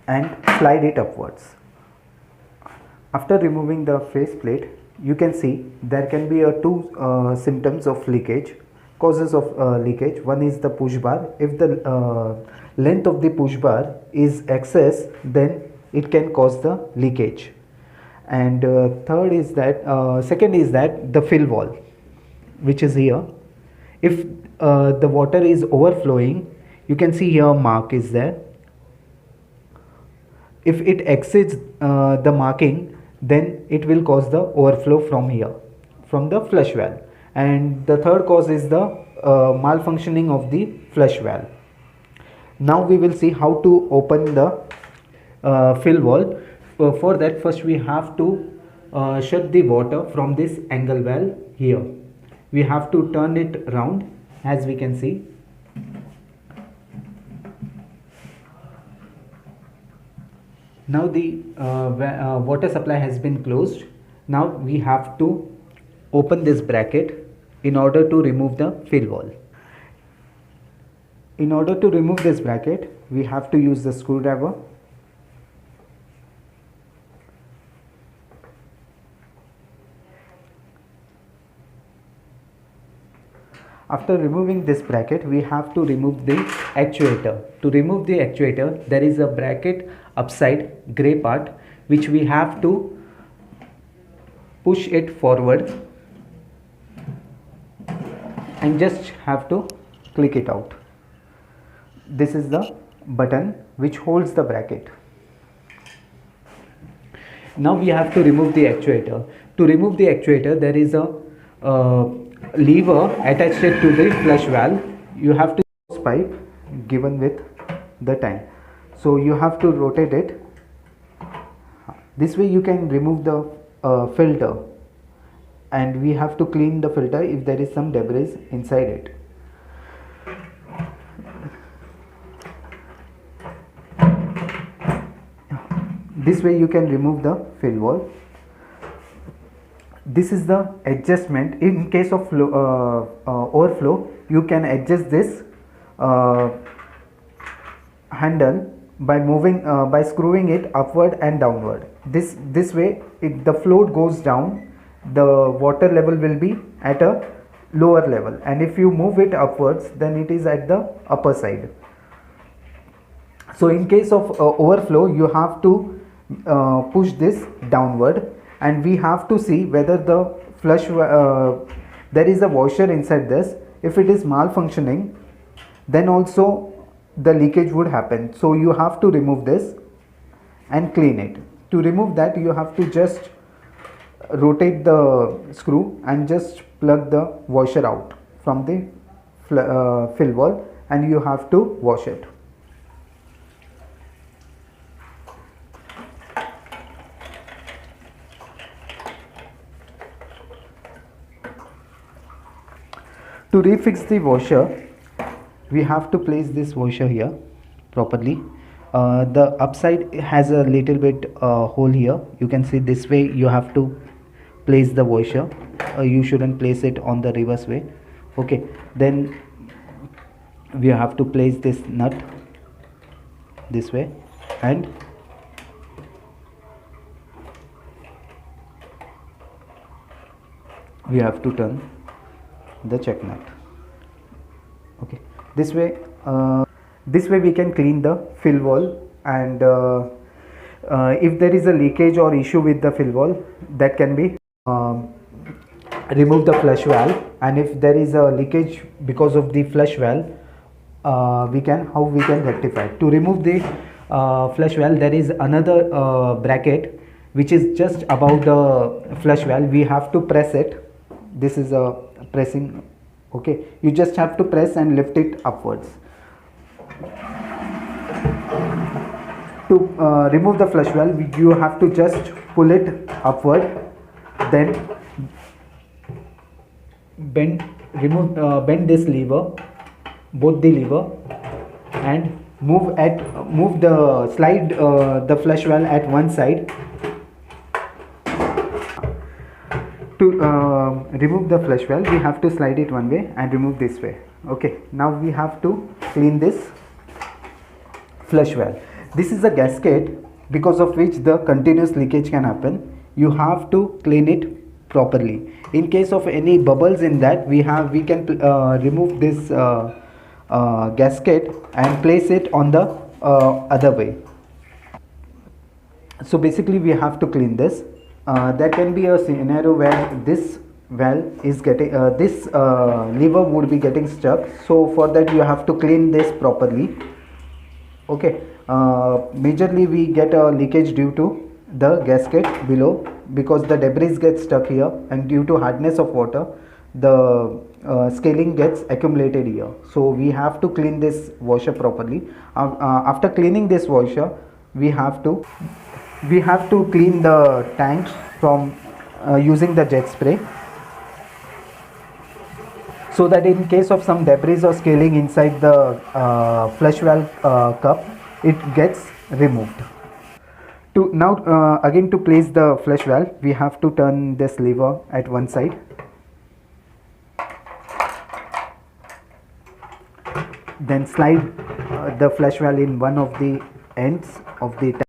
and slide it upwards. After removing the faceplate, you can see there can be two symptoms of leakage, causes of leakage. One is the push bar. If the length of the push bar is excess, then it can cause the leakage. And second is that the fill wall, which is here. If the water is overflowing, you can see here mark is there. If it exceeds the marking, then it will cause the overflow from here, from the flush valve. And the third cause is the malfunctioning of the flush valve. Now we will see how to open the fill valve. For that, first we have to shut the water from this angle valve here. We have to turn it round, as we can see. Now the water supply has been closed. Now we have to open this bracket in order to remove the fill valve. In order to remove this bracket, we have to use the screwdriver. After removing this bracket, we have to remove the actuator. To remove the actuator, there is a bracket upside, gray part, which we have to push it forward and just have to click it out. This is the button which holds the bracket. Now we have to remove the actuator. To remove the actuator, there is a lever attached to the flush valve. You have to use pipe given with the time, so you have to rotate it. This way you can remove the filter, and we have to clean the filter if there is some debris inside it. This way you can remove the fill valve. This is the adjustment. In case of overflow, you can adjust this handle by by screwing it upward and downward. This way, if the float goes down, the water level will be at a lower level, and if you move it upwards, then it is at the upper side. So in case of overflow, you have to push this downward, and we have to see whether the flush there is a washer inside this. If it is malfunctioning, then also the leakage would happen. So you have to remove this and clean it. To remove that, you have to just rotate the screw and just plug the washer out from the fill valve, and you have to wash it. To refix the washer, we have to place this washer here properly. The upside has a little bit hole here. You can see this way you have to place the washer. You shouldn't place it on the reverse way. Okay, then we have to place this nut this way, and we have to turn the check nut. Okay, this way we can clean the fill valve, and if there is a leakage or issue with the fill valve, that can be remove the flush valve. And if there is a leakage because of the flush valve, how we can rectify. To remove the flush valve, there is another bracket which is just above the flush valve. We have to press it. This is a pressing. Okay, you just have to press and lift it upwards. To remove the flush valve, you have to just pull it upward, then bend this lever, both the lever, and slide the flush valve at one side. To remove the flush valve, we have to slide it one way and remove this way. Okay, now we have to clean this flush valve. This is a gasket because of which the continuous leakage can happen. You have to clean it properly. In case of any bubbles in that, we can remove this gasket and place it on the other way. So basically we have to clean this. There can be a scenario where this valve is getting this lever would be getting stuck, so for that you have to clean this properly. Okay, majorly we get a leakage due to the gasket below, because the debris gets stuck here, and due to hardness of water the scaling gets accumulated here. So we have to clean this washer properly. After cleaning this washer, we have to clean the tanks from using the jet spray, so that in case of some debris or scaling inside the flush valve cup, it gets removed. To now again, to place the flush valve, we have to turn this lever at one side, then slide the flush valve in one of the ends of the tank.